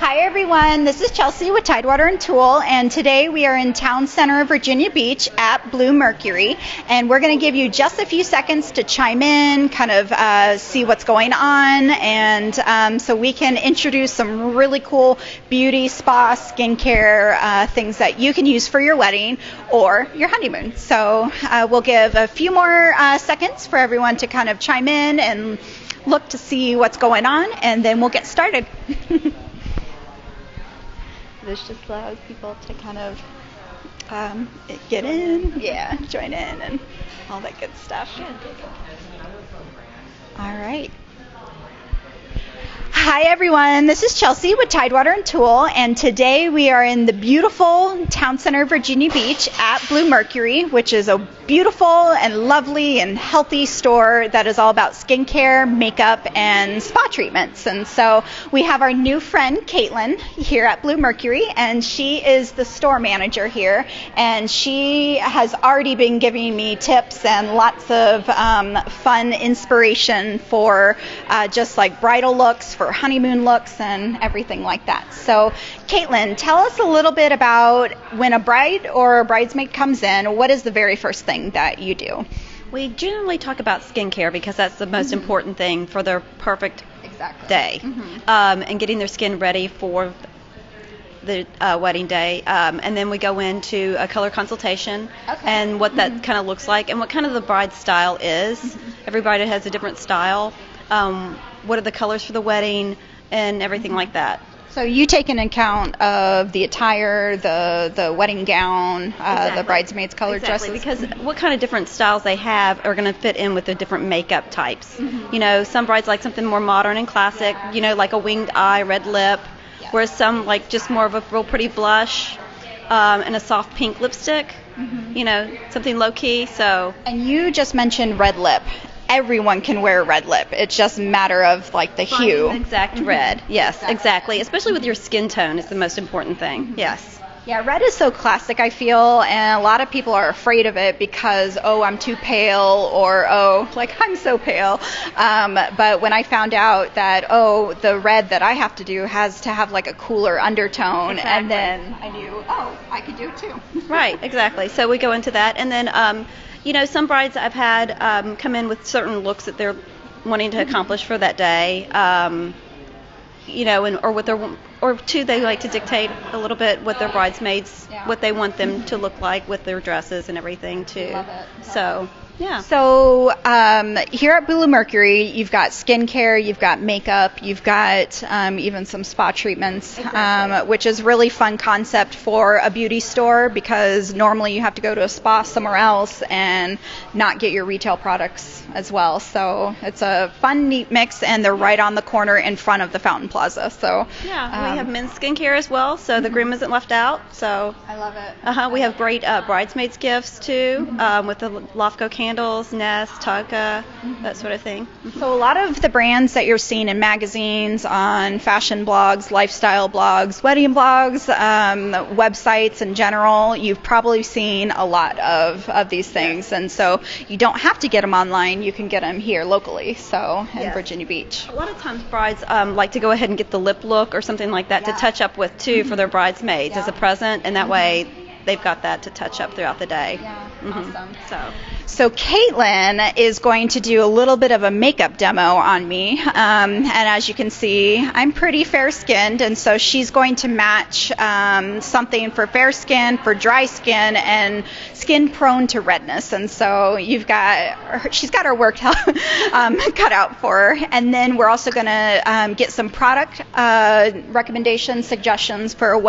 Hi everyone, this is Chelsea with Tidewater and Tulle, and today we are in Town Center, Virginia Beach at Bluemercury, and we're going to give you just a few seconds to chime in, kind of see what's going on, and so we can introduce some really cool beauty, spa, skincare things that you can use for your wedding or your honeymoon. So we'll give a few more seconds for everyone to kind of chime in and look to see what's going on, and then we'll get started. This just allows people to kind of get in, join in, and all that good stuff. All right. Hi everyone, this is Chelsea with Tidewater and Tulle, and today we are in the beautiful Town Center, Virginia Beach at Bluemercury, which is a beautiful and lovely and healthy store that is all about skincare, makeup, and spa treatments. And so we have our new friend Caitlin here at Bluemercury, and she is the store manager here, and she has already been giving me tips and lots of fun inspiration for just like bridal looks, for honeymoon looks, and everything like that. So Caitlin, tell us a little bit about when a bride or a bridesmaid comes in, what is the very first thing that you do? We generally talk about skincare because that's the most important thing for their perfect day, and getting their skin ready for the wedding day, and then we go into a color consultation and what that kind of looks like and what kind of the bride's style is. Every bride has a different style. What are the colors for the wedding and everything like that. So you take into account of the attire, the wedding gown, the bridesmaids' colored dresses? Because what kind of different styles they have are going to fit in with the different makeup types. You know, some brides like something more modern and classic, you know, like a winged eye, red lip, whereas some like just more of a real pretty blush and a soft pink lipstick, you know, something low-key. So. And you just mentioned red lip. Everyone can wear a red lip. It's just a matter of like the hue. Exact red. Yes, exactly. Especially with your skin tone is the most important thing. Yes. Yeah, red is so classic, I feel, and a lot of people are afraid of it because, oh, I'm too pale, or, oh, like, I'm so pale. But when I found out that, oh, the red that I have to do has to have, like, a cooler undertone, and then I knew, oh, I could do it too. Right, exactly. So we go into that, and then, you know, some brides I've had come in with certain looks that they're wanting to accomplish for that day, you know, and or with their, or two, they like to dictate a little bit what their bridesmaids, what they want them to look like with their dresses and everything too. Love it. So. Yeah. So here at Bluemercury, you've got skincare, you've got makeup, you've got even some spa treatments, which is really fun concept for a beauty store because normally you have to go to a spa somewhere else and not get your retail products as well. So it's a fun, neat mix, and they're right on the corner in front of the Fountain Plaza. So yeah, we have men's skincare as well, so the groom isn't left out. So I love it. We have great bridesmaids gifts too, with the Lofco candles, Nest, Taka, that sort of thing. So a lot of the brands that you're seeing in magazines, on fashion blogs, lifestyle blogs, wedding blogs, websites in general, you've probably seen a lot of these things. And so you don't have to get them online, you can get them here locally, so in Virginia Beach. A lot of times brides like to go ahead and get the lip look or something like that to touch up with too for their bridesmaids as a present, and that way they've got that to touch up throughout the day. Yeah, awesome. So Caitlin is going to do a little bit of a makeup demo on me, and as you can see, I'm pretty fair-skinned, and so she's going to match something for fair skin, for dry skin, and skin prone to redness, and so she's got her work cut out for her. And then we're also going to get some product recommendations, suggestions for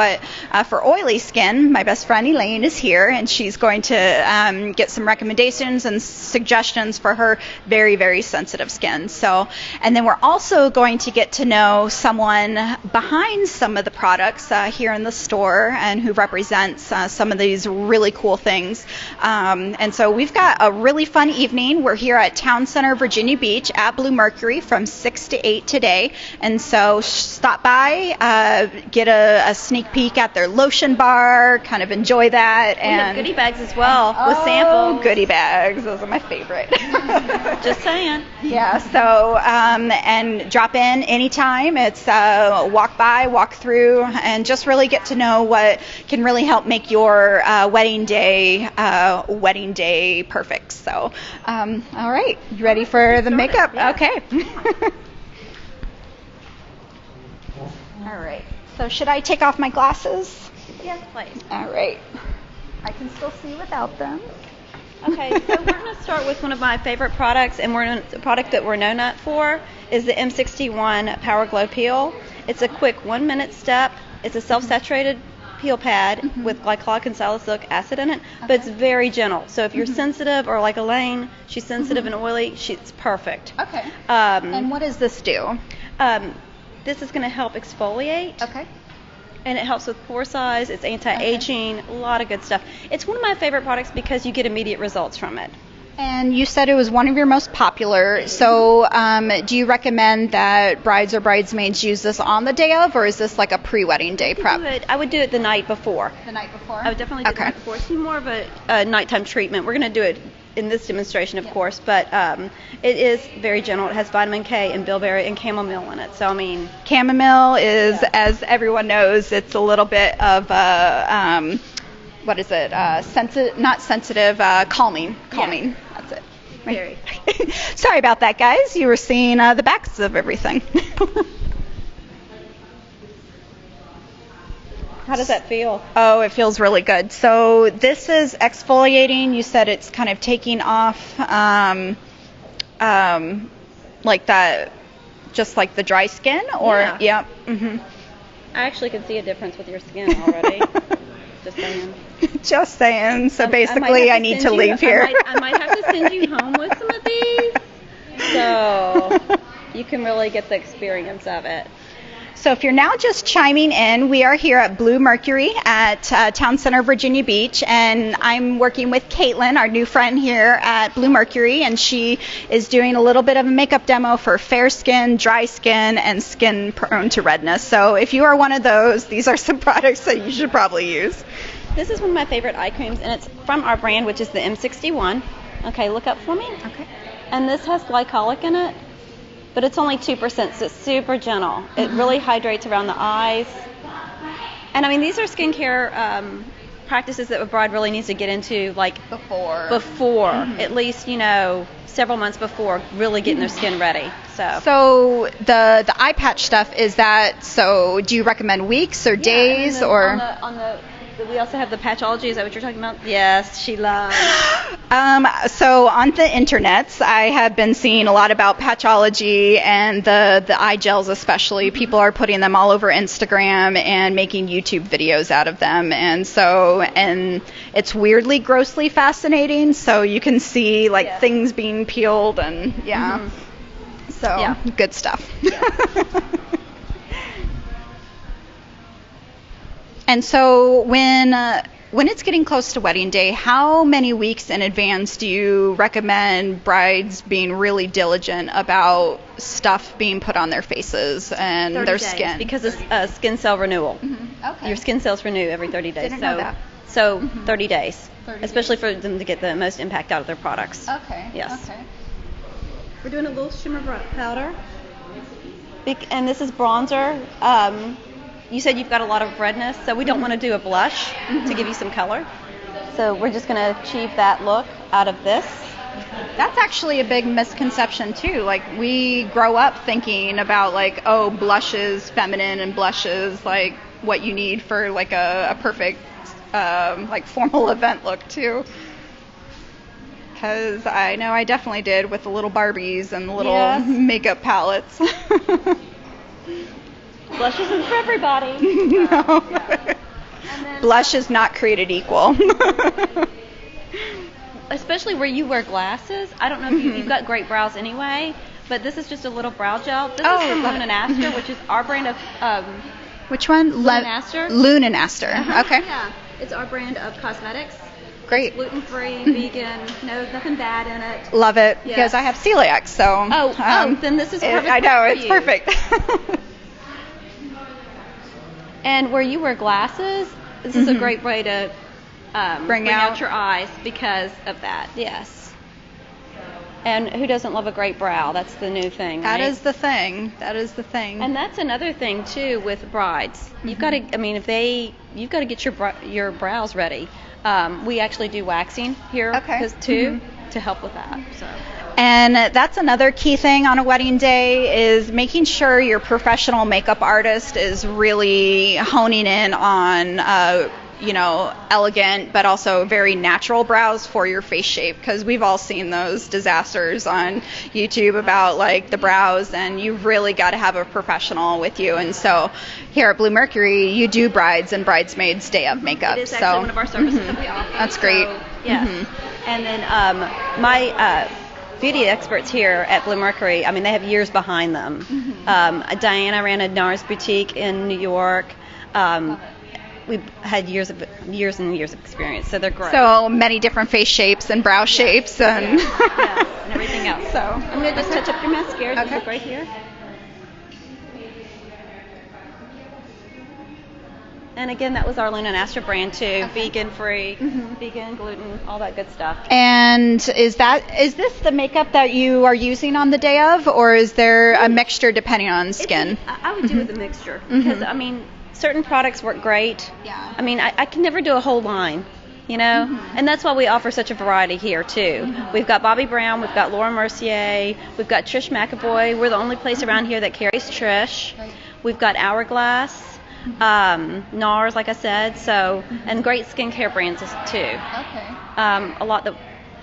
for oily skin. My best friend Elaine is here, and she's going to get some recommendations and suggestions for her very, very sensitive skin. So, and then we're also going to get to know someone behind some of the products here in the store and who represents some of these really cool things. And so we've got a really fun evening. We're here at Town Center, Virginia Beach at Bluemercury from 6 to 8 today. And so stop by, get a sneak peek at their lotion bar, kind of enjoy enjoy that. We have goodie bags as well with samples. Goodie bags. Those are my favorite. Just saying. Yeah, so, and drop in anytime. It's walk by, walk through, and just really get to know what can really help make your wedding day perfect. So, all right, you ready for the makeup? Yeah. Okay. All right, so should I take off my glasses? Yes, please. All right. I can still see without them. Okay, so we're going to start with one of my favorite products, and a product that we're known for is the M61 Power Glow Peel. It's a quick 1-minute step. It's a self-saturated peel pad with glycolic and salicylic acid in it, but it's very gentle. So if you're sensitive, or like Elaine, she's sensitive and oily, it's perfect. Okay. And what does this do? This is going to help exfoliate. Okay. And it helps with pore size. It's anti-aging, a lot of good stuff. It's one of my favorite products because you get immediate results from it. And you said it was one of your most popular. So do you recommend that brides or bridesmaids use this on the day of, or is this like a pre-wedding day prep? I would do it the night before. The night before? I would definitely do it the night before. It's more of a nighttime treatment. We're going to do it in this demonstration, of course, but it is very gentle. It has vitamin K and bilberry and chamomile in it. So, I mean... Chamomile is, as everyone knows, it's a little bit of what is it? Not sensitive, calming. Calming. Yeah. That's it. Very. Sorry about that, guys. You were seeing the backs of everything. How does that feel? Oh, it feels really good. So this is exfoliating. You said it's kind of taking off like that, just like the dry skin, or yeah. Mm-hmm. I actually can see a difference with your skin already. Just saying. Just saying. So basically, I need to leave here. I might have to send you home with some of these, so you can really get the experience of it. So if you're now just chiming in, we are here at Bluemercury at Town Center, Virginia Beach, and I'm working with Caitlin, our new friend here at Bluemercury, and she is doing a little bit of a makeup demo for fair skin, dry skin, and skin prone to redness. So if you are one of those, these are some products that you should probably use. This is one of my favorite eye creams, and it's from our brand, which is the M61. Okay, look up for me. Okay. And this has glycolic in it, but it's only 2%, so it's super gentle. It really hydrates around the eyes. And I mean, these are skincare practices that a bride really needs to get into, like before, at least, several months before, really getting their skin ready. So the eye patch stuff, is that, so do you recommend weeks or days, or? We also have the patchology. Is that what you're talking about? Yes, she loves. So on the internets, I have been seeing a lot about patchology and the eye gels especially. People are putting them all over Instagram and making YouTube videos out of them. And it's weirdly, grossly fascinating. So you can see things being peeled and good stuff. Yeah. And so when it's getting close to wedding day, how many weeks in advance do you recommend brides being really diligent about stuff being put on their faces and their skin? Because it's skin cell renewal. Mm-hmm. Okay. Your skin cells renew every 30 days. Didn't know that. So 30 days, 30 especially days. for them to get the most impact out of their products. Okay. Yes. Okay. We're doing a little shimmer powder. And this is bronzer. You said you've got a lot of redness, so we don't want to do a blush to give you some color. So we're just going to achieve that look out of this. That's actually a big misconception too. Like, we grow up thinking about blush is feminine and blush is what you need for a perfect formal event look too. Because I know I definitely did with the little Barbies and the little makeup palettes. Blush isn't for everybody. No. Blush is not created equal. Especially where you wear glasses. I don't know if you've got great brows anyway, but this is just a little brow gel. This is from Lune and Aster, which is our brand of... Which one? Lune and Aster. Lune and Aster. Okay. Yeah. It's our brand of cosmetics. Great. Gluten-free, vegan, nothing bad in it. Love it, because I have celiac, so... then this is perfect. I know, it's perfect. And where you wear glasses, this is a great way to bring out your eyes because of that. Yes. And who doesn't love a great brow? That's the new thing. That right? is the thing. That is the thing. And that's another thing too with brides. You've got to. I mean, you've got to get your brows ready. We actually do waxing here too to help with that. So. And that's another key thing on a wedding day is making sure your professional makeup artist is really honing in on elegant but also very natural brows for your face shape, because we've all seen those disasters on YouTube about like the brows, and you've really got to have a professional with you. And so here at Bluemercury, you do brides and bridesmaids day of makeup. It is actually one of our services that we offer. That's great. So, yes. And then my beauty experts here at Bluemercury, I mean, they have years behind them. Diana ran a NARS boutique in New York. We've had years and years of experience, so they're great. So many different face shapes and brow shapes and and everything else. So I'm going to just touch up your mascara. Just look right here. And again, that was our Luna and Astra brand too, vegan free, vegan, gluten, all that good stuff. And is this the makeup that you are using on the day of, or is there a mixture depending on skin? I would do with a mixture because I mean, certain products work great. Yeah. I mean, I can never do a whole line, and that's why we offer such a variety here too. We've got Bobbi Brown, we've got Laura Mercier, we've got Trish McAvoy. We're the only place around here that carries Trish. Right. We've got Hourglass. NARS, like I said, and great skincare brands too. Okay. A lot that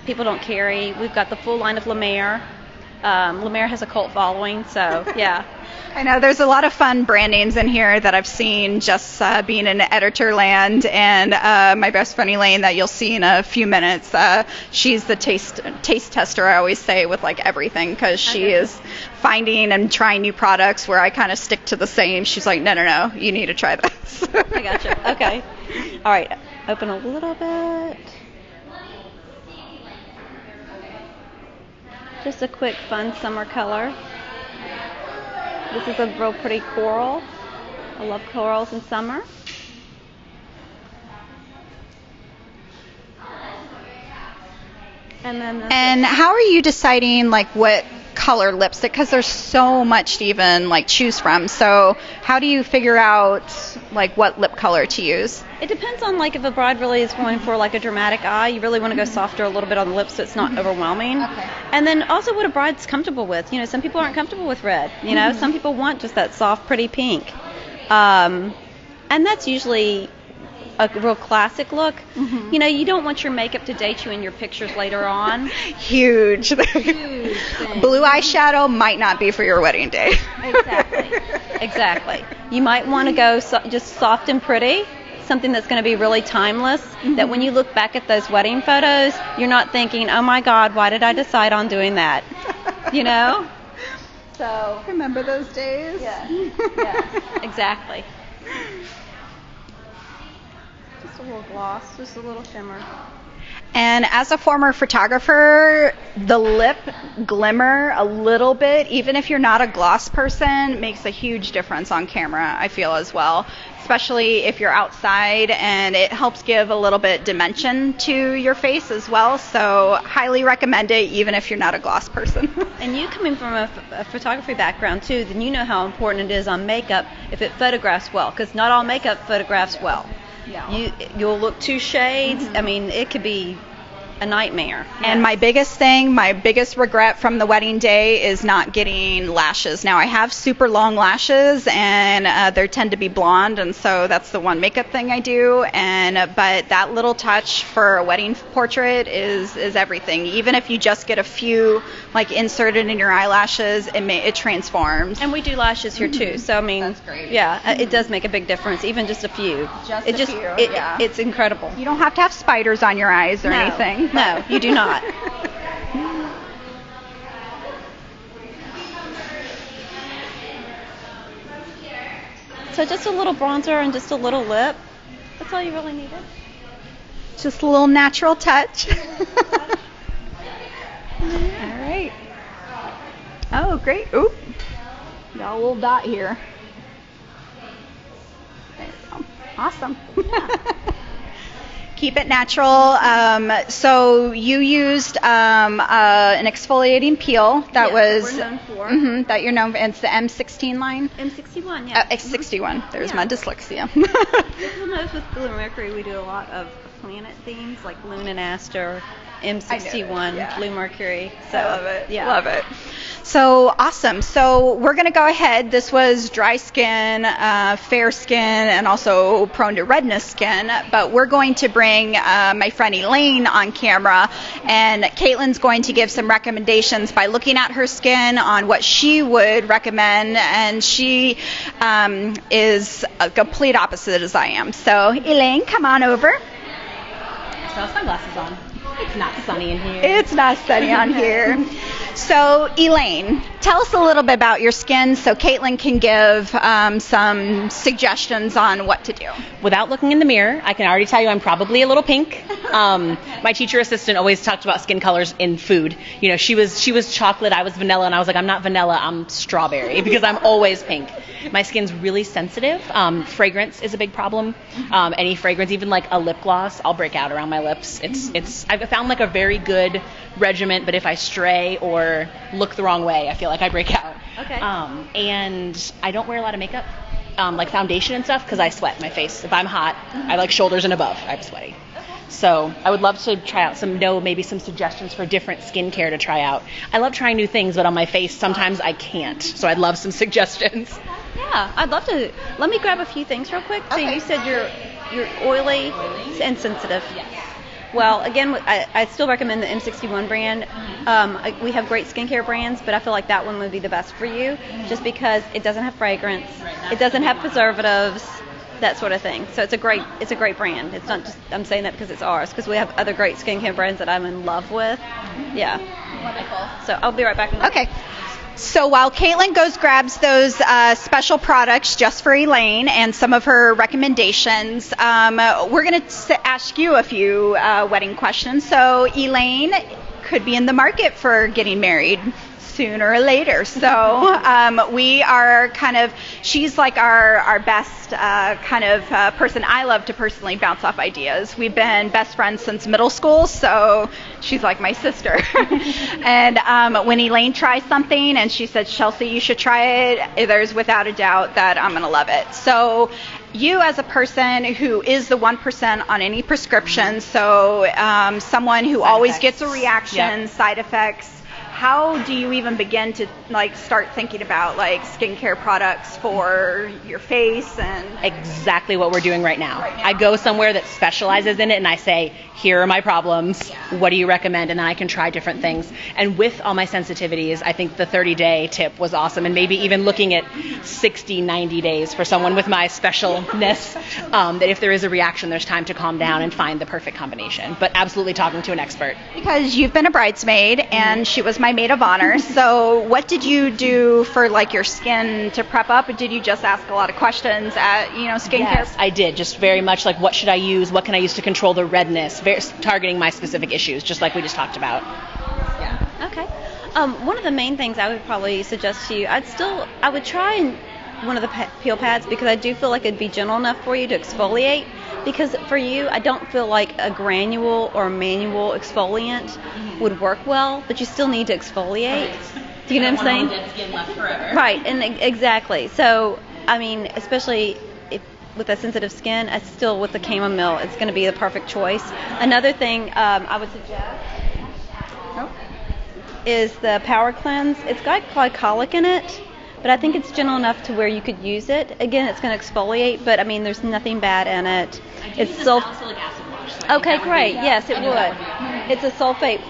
people don't carry. We've got the full line of La Mer. La Mer has a cult following, so yeah. I know there's a lot of fun brand names in here that I've seen just being in editor land, and my best friend Elaine that you'll see in a few minutes. She's the taste tester, I always say, with like everything, because she is finding and trying new products where I kind of stick to the same. She's like, no, you need to try this. I gotcha. Okay. All right. Open a little bit. Just a quick, fun summer color. This is a real pretty coral. I love corals in summer. And how are you deciding like what color lipstick? Because there's so much to even like choose from. So how do you figure out like what lip color to use? It depends on like if a bride really is going for like a dramatic eye, you really want to go softer a little bit on the lips so it's not overwhelming. Okay. And then also what a bride's comfortable with. Some people aren't comfortable with red. Some people want just that soft, pretty pink. And that's usually a real classic look. You don't want your makeup to date you in your pictures later on. Huge thing. Blue eyeshadow might not be for your wedding day. Exactly. You might want to go just soft and pretty, something that's going to be really timeless, that when you look back at those wedding photos, you're not thinking, oh my God, why did I decide on doing that? So remember those days? Yeah, exactly. Just a little gloss, just a little shimmer. And as a former photographer, the lip glimmer a little bit, even if you're not a gloss person, makes a huge difference on camera, I feel, as well. Especially if you're outside, and it helps give a little bit dimension to your face as well. So highly recommend it, even if you're not a gloss person. And you coming from a photography background too, then you know how important it is on makeup if it photographs well, because not all makeup photographs well. Yeah. You'll look 2 shades. I mean, it could be a nightmare. And my biggest regret from the wedding day is not getting lashes. Now I have super long lashes, and they tend to be blonde, and so that's the one makeup thing I do. But that little touch for a wedding portrait is everything. Even if you just get a few like inserted in your eyelashes, it transforms. And we do lashes here too. So I mean, that's great. Yeah, it does make a big difference, even just a few. It's incredible. You don't have to have spiders on your eyes or anything. No, you do not. So just a little bronzer and just a little lip. That's all you really needed. Just a little natural touch. All right. Oh, great. Oop. Got a little dot here. There we go. Awesome. Keep it natural. So you used an exfoliating peel that was that we're known for. that you're known for. It's the M16 line. M61, yeah. X61. There's my dyslexia. You'll notice with Bluemercury we do a lot of planet themes like Luminaster, M61, Bluemercury. So I love it. Yeah. Love it. So awesome. So we're going to go ahead. This was dry skin, fair skin, and also prone to redness skin. But we're going to bring my friend Elaine on camera, and Caitlin's going to give some recommendations by looking at her skin on what she would recommend. And she is a complete opposite as I am. So Elaine, come on over. So sunglasses on. It's not sunny in here. It's not sunny on here. So, Elaine, tell us a little bit about your skin so Caitlin can give some suggestions on what to do. Without looking in the mirror, I can already tell you I'm probably a little pink. My teacher assistant always talked about skin colors in food. You know, she was chocolate, I was vanilla, and I was like, I'm not vanilla, I'm strawberry, because I'm always pink. My skin's really sensitive. Fragrance is a big problem. Any fragrance, even like a lip gloss, I'll break out around my lips. I've found like a very good regiment, but if I stray or look the wrong way, I feel like I break out. Okay. And I don't wear a lot of makeup, like foundation and stuff, because I sweat my face. If I'm hot, I like shoulders and above, I'm sweaty. So I would love to try out maybe some suggestions for different skincare to try out. I love trying new things, but on my face, sometimes I can't. So I'd love some suggestions. Yeah, I'd love to. Let me grab a few things real quick. So you said you're oily and sensitive. Yes. Well, again, I still recommend the M61 brand. We have great skincare brands, but I feel like that one would be the best for you, just because it doesn't have fragrance, it doesn't have preservatives, that sort of thing. So it's a great brand. It's not just I'm saying that because it's ours, because we have other great skincare brands that I'm in love with. Yeah. Wonderful. So I'll be right back. Okay. So while Caitlin grabs those special products just for Elaine and some of her recommendations, we're going to ask you a few wedding questions. So Elaine could be in the market for getting married sooner or later. So we are she's like our best person. I love to personally bounce off ideas. We've been best friends since middle school, so she's like my sister. And when Elaine tries something and she said, Chelsea, you should try it, there's without a doubt that I'm going to love it. So you as a person who is the 1% on any prescription, so someone who always gets a reaction, side effects, how do you even begin to start thinking about skincare products for your face? And exactly what we're doing right now. I go somewhere that specializes in it and I say, here are my problems. What do you recommend? And then I can try different things. And with all my sensitivities, I think the 30-day tip was awesome. And maybe even looking at 60, 90 days for someone with my specialness, that if there is a reaction, there's time to calm down and find the perfect combination. But absolutely talking to an expert. Because you've been a bridesmaid and she was my maid of honor. So what did you do for your skin to prep up? Or did you just ask a lot of questions at skincare? Yes, I did. Just very much what should I use? What can I use to control the redness? Targeting my specific issues, just like we just talked about. Yeah. Okay. One of the main things I would probably suggest to you, I would try one of the peel pads, because I do feel like it'd be gentle enough for you to exfoliate. Because for you, I don't feel like a granule or manual exfoliant would work well, but you still need to exfoliate. Do you know what I'm saying? Dead skin left forever. Right, and exactly. So, I mean, especially with a sensitive skin, with the chamomile, it's going to be the perfect choice. Another thing I would suggest is the Power Cleanse. It's got glycolic in it, but I think it's gentle enough to where you could use it. Again, it's going to exfoliate, but I mean, there's nothing bad in it. It's salicylic acid wash. So okay, great. Yes, it would. It's a sulfate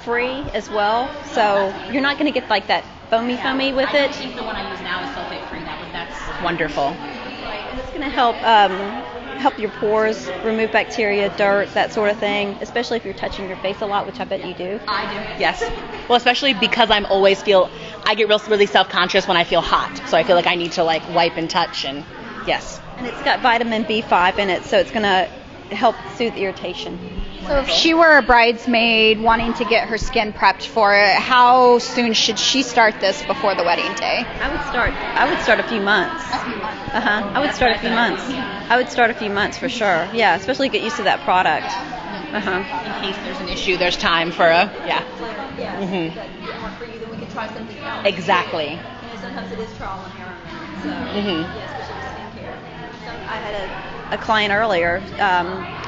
free as well, so you're not going to get that foamy with it. I think the one I use now is sulfate free. That's wonderful. And it's going to help your pores, remove bacteria, dirt, that sort of thing, especially if you're touching your face a lot, which I bet you do. I do. Yes. Well, especially because I get really self-conscious when I feel hot, so I feel like I need to wipe and touch, and yes. And it's got vitamin B5 in it, so it's going to help soothe irritation. So if she were a bridesmaid wanting to get her skin prepped for it, how soon should she start this before the wedding day? I would start a few months. I would start a few months. I would start a few months for sure. Yeah, especially get used to that product. In case there's an issue, there's time for a For you, then we can try something else. Exactly. Sometimes it is trial and error. So, yeah, especially with skincare. I had a client earlier.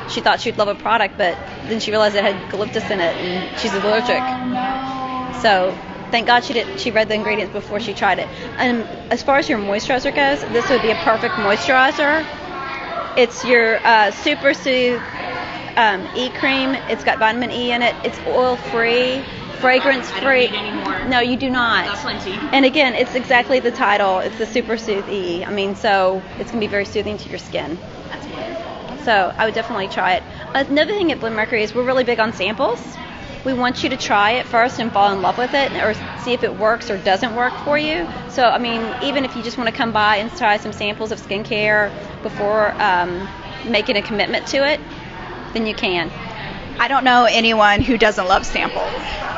She thought she'd love a product, but then she realized it had eucalyptus in it, and she's allergic. So thank God she read the ingredients before she tried it. And as far as your moisturizer goes, this would be a perfect moisturizer. It's your Super Soothe E-Cream. It's got vitamin E in it. It's oil-free. Fragrance-free. No, you do not. Got plenty. And again, it's exactly the title. It's the Super Soothe E. I mean, so it's going to be very soothing to your skin. That's wonderful. So I would definitely try it. Another thing at Bluemercury is we're really big on samples. We want you to try it first and fall in love with it, or see if it works or doesn't work for you. So, I mean, even if you just want to come by and try some samples of skincare before making a commitment to it, then you can. I don't know anyone who doesn't love samples.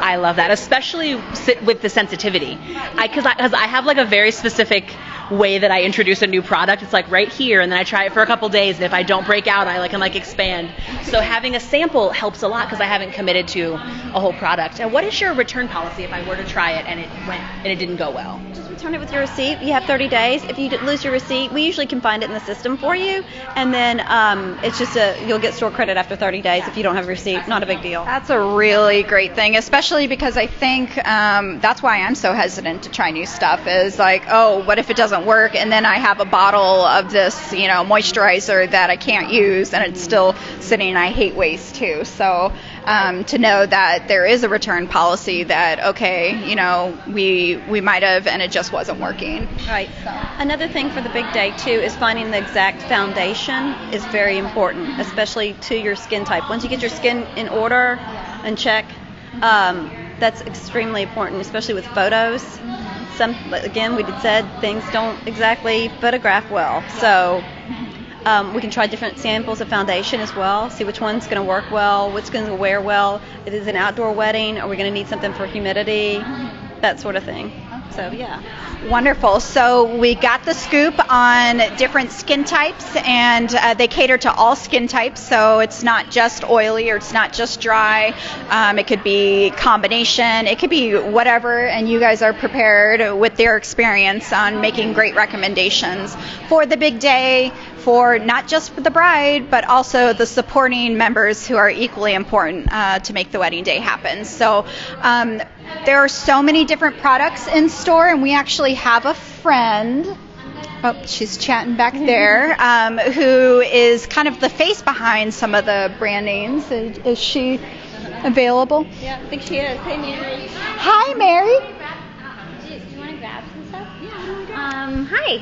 I love that, especially with the sensitivity. Because I have like a very specific way that I introduce a new product. It's like right here, and then I try it for a couple days, and if I don't break out, I can expand. So having a sample helps a lot because I haven't committed to a whole product. And what is your return policy if I were to try it and it didn't go well? Just return it with your receipt. You have 30 days. If you lose your receipt, we usually can find it in the system for you, and then it's just you'll get store credit after 30 days if you don't have a receipt. Not a big deal. That's a really great thing, especially because I think that's why I'm so hesitant to try new stuff is like, oh, what if it doesn't work? And then I have a bottle of this, moisturizer that I can't use and it's still sitting, and I hate waste too. So to know that there is a return policy that, okay, we might have and it just wasn't working. Right. So. Another thing for the big day too is finding the exact foundation is very important, especially to your skin type. Once you get your skin in order and check, that's extremely important, especially with photos. Again, we said things don't exactly photograph well, so we can try different samples of foundation as well, see which one's going to work well, which going to wear well. If it's an outdoor wedding, are we going to need something for humidity, that sort of thing. So, yeah. Wonderful. So we got the scoop on different skin types, and they cater to all skin types. So it's not just oily or it's not just dry. It could be combination. It could be whatever, and you guys are prepared with their experience on making great recommendations for the big day, for not just for the bride, but also the supporting members who are equally important to make the wedding day happen. So there are so many different products in store, and we actually have a friend, she's chatting back there, who is kind of the face behind some of the brand names. Is she available? Yeah, I think she is. Hey, Mary. Hi, Mary. Do you want to grab some stuff?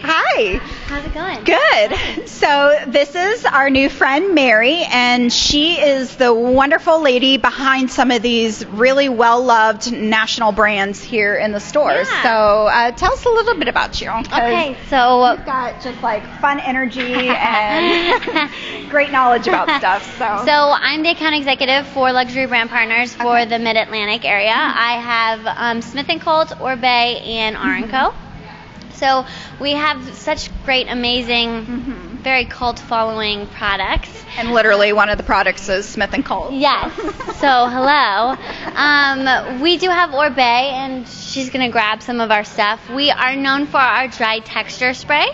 Hi. How's it going? Good. So this is our new friend, Mary, and she is the wonderful lady behind some of these really well-loved national brands here in the stores. Yeah. So tell us a little bit about you. Okay, so You've got just fun energy and great knowledge about stuff. So I'm the account executive for Luxury Brand Partners for the Mid-Atlantic area. I have Smith & Colt, Orbay, and R&Co. So we have such great, amazing, very cult-following products. And literally one of the products is Smith & Colt. Yes. So hello. We do have Orbay, and she's going to grab some of our stuff. We are known for our dry texture spray.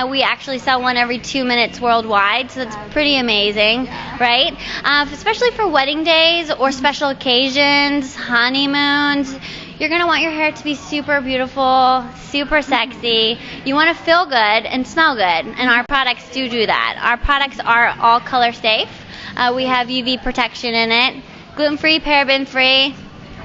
We actually sell one every 2 minutes worldwide, so it's pretty amazing, right? Especially for wedding days or special occasions, honeymoons. You're going to want your hair to be super beautiful, super sexy. You want to feel good and smell good, and our products do that. Our products are all color safe. We have UV protection in it, gluten-free, paraben-free.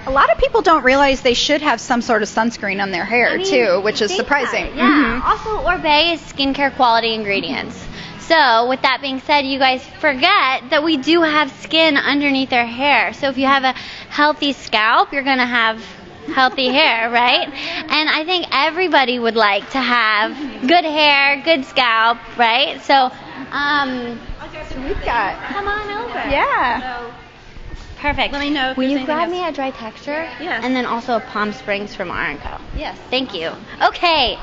A lot of people don't realize they should have some sort of sunscreen on their hair, too, which is surprising. Yeah. Also, Orbay is skincare quality ingredients. So, with that being said, you guys forget that we do have skin underneath our hair. So, if you have a healthy scalp, you're going to have healthy hair, right? And I think everybody would like to have good hair, good scalp, right? So, we've got. come on over. Yeah. Perfect. Let me know if Will there's you anything grab else. me a dry texture? Yes. And then also a Palm Springs from R&Co. Yes. Thank you. Okay.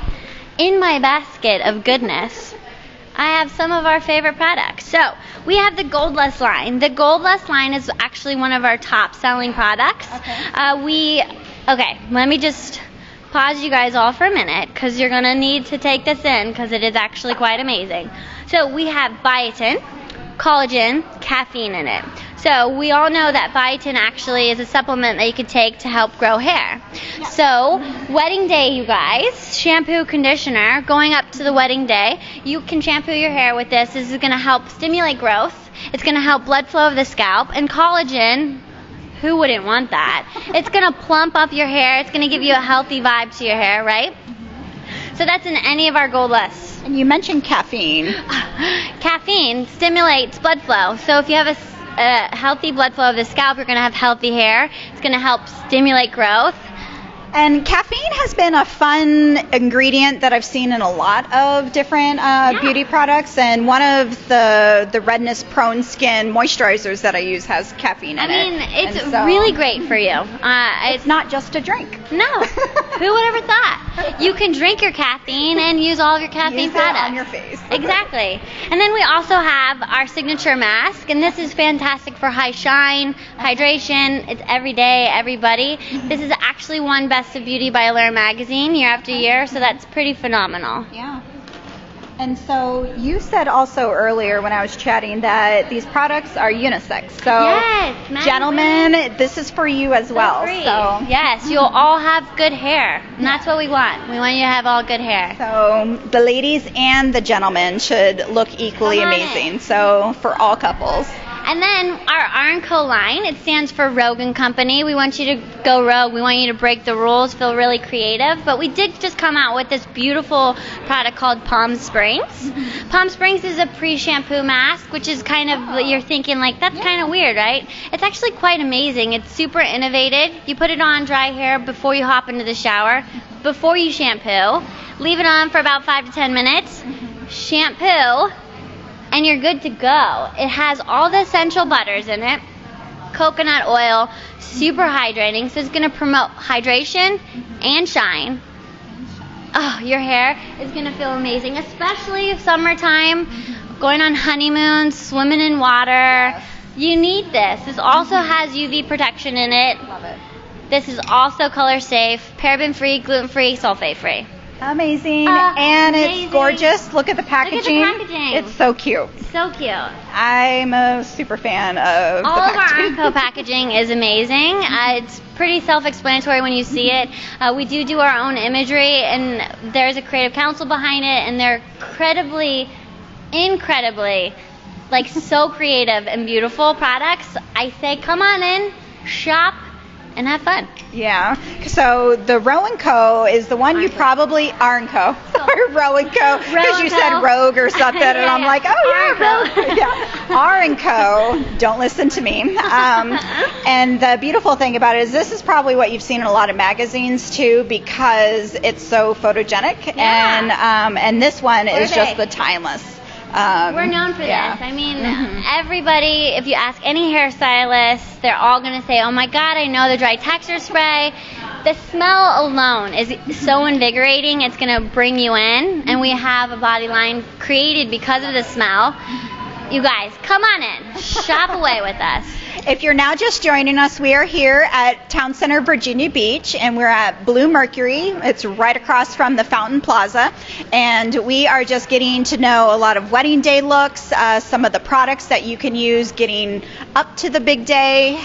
In my basket of goodness, I have some of our favorite products. So we have the Gold Lust line. The Gold Lust line is actually one of our top selling products. Okay, let me just pause you guys all for a minute because you're going to need to take this in because it is actually quite amazing. So we have biotin, collagen, caffeine in it. So we all know that biotin actually is a supplement that you can take to help grow hair. So wedding day, you guys, shampoo, conditioner, going up to the wedding day, you can shampoo your hair with this. This is going to help stimulate growth. It's going to help blood flow of the scalp. And collagen, who wouldn't want that? It's going to plump up your hair. It's going to give you a healthy vibe to your hair, right? So that's in any of our Gold Lusts. And you mentioned caffeine. Caffeine stimulates blood flow. So if you have a healthy blood flow of the scalp, you're going to have healthy hair. It's going to help stimulate growth. And caffeine has been a fun ingredient that I've seen in a lot of different beauty products. And one of the redness prone skin moisturizers that I use has caffeine in it. I mean, it's really great for you. It's not just a drink. No. Who would ever thought? You can drink your caffeine and use all of your caffeine Use it products. on your face. Exactly. And then we also have our signature mask, and this is fantastic for high shine, hydration. It's every day, everybody. This is actually won Best of Beauty by Allure magazine year after year, so that's pretty phenomenal. Yeah. And so you said also earlier when I was chatting that these products are unisex. So Yes, men, gentlemen, this is for you as well. Free. So Yes, you'll all have good hair, and that's what we want. We want you to have all good hair. So the ladies and the gentlemen should look equally Come on amazing. in. So for all couples. And then our R&Co line, it stands for Rogue & Company. We want you to go rogue. We want you to break the rules, feel really creative. But we did just come out with this beautiful product called Palm Springs. Mm-hmm. Palm Springs is a pre-shampoo mask, which is kind of, you're thinking like, that's kind of weird, right? It's actually quite amazing. It's super innovative. You put it on dry hair before you hop into the shower, before you shampoo. Leave it on for about 5 to 10 minutes. Shampoo. And you're good to go. It has all the essential butters in it, coconut oil, super hydrating, so it's going to promote hydration and shine. Oh, your hair is going to feel amazing, especially if summertime, going on honeymoons, swimming in water. You need this. This also has UV protection in it. Love it. This is also color safe, paraben free, gluten free, sulfate free. Amazing. And amazing. it's gorgeous. Look at the packaging. packaging. It's so cute. So cute. I'm a super fan of All the of our packaging. R&Co packaging is amazing. It's pretty self-explanatory when you see it. We do our own imagery, and there's a creative council behind it, and they're incredibly, like, so creative and beautiful products. I say, come on in, shop, and have fun. Yeah. So the Row & Co. is the one you probably R&Co. Sorry, Row & Co. Because you said Rogue or something, and I'm like, oh yeah, Rogue. Yeah. R&Co. Don't listen to me. And the beautiful thing about it is this is probably what you've seen in a lot of magazines too, because it's so photogenic, and this one is just the timeless. We're known for this. I mean, everybody, if you ask any hairstylist, they're all going to say, oh my God, I know the dry texture spray. The smell alone is so invigorating. It's going to bring you in. And we have a body line created because of the smell. You guys, come on in. Shop away with us. If you're now just joining us, we are here at Town Center, Virginia Beach, and we're at Bluemercury. It's right across from the Fountain Plaza, and we are just getting to know a lot of wedding day looks, some of the products that you can use getting up to the big day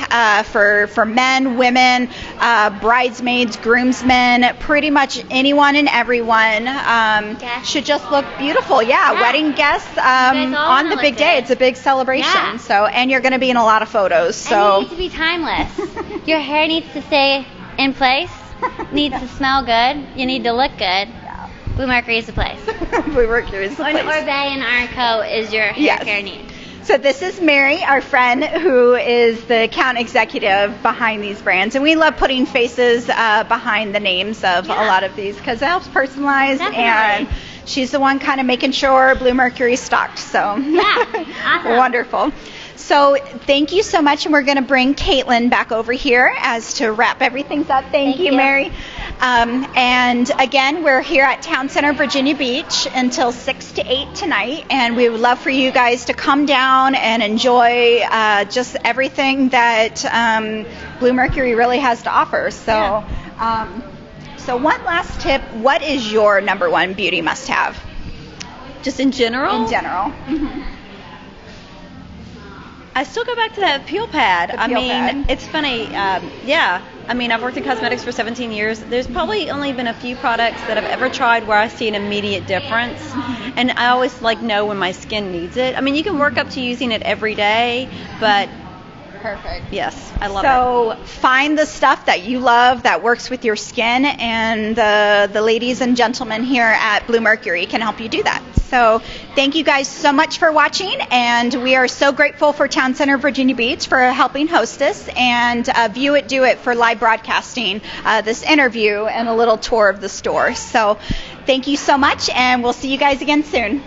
for men, women, bridesmaids, groomsmen, pretty much anyone and everyone should just look beautiful. Yeah. Wedding guests on the big day. It's a big celebration. Yeah. So, and you're going to be in a lot of photos. So And you need to be timeless. Your hair needs to stay in place, needs to smell good, you need to look good. Bluemercury is the place. Bluemercury is the place. Orbea and R&Co is your hair care need. So this is Mary, our friend, who is the account executive behind these brands. And we love putting faces behind the names of a lot of these because it helps personalize. Definitely. And she's the one kind of making sure Bluemercury is stocked. So Awesome. wonderful. So thank you so much, and we're going to bring Caitlin back over here as to wrap everything up. Thank you, Mary. And again, we're here at Town Center, Virginia Beach until 6 to 8 tonight, and we would love for you guys to come down and enjoy just everything that Bluemercury really has to offer. So, so one last tip, what is your number one beauty must-have? Just in general? In general. Mm-hmm. I still go back to that peel pad. Pad. It's funny. I've worked in cosmetics for 17 years. There's probably only been a few products that I've ever tried where I see an immediate difference. Mm-hmm. And I always know when my skin needs it. I mean, you can work up to using it every day, but perfect. Yes, I love it. So find the stuff that you love that works with your skin, and the ladies and gentlemen here at Bluemercury can help you do that. So thank you guys so much for watching, and we are so grateful for Town Center Virginia Beach for helping host us, and View It, Do It for live broadcasting this interview and a little tour of the store. So thank you so much, and we'll see you guys again soon.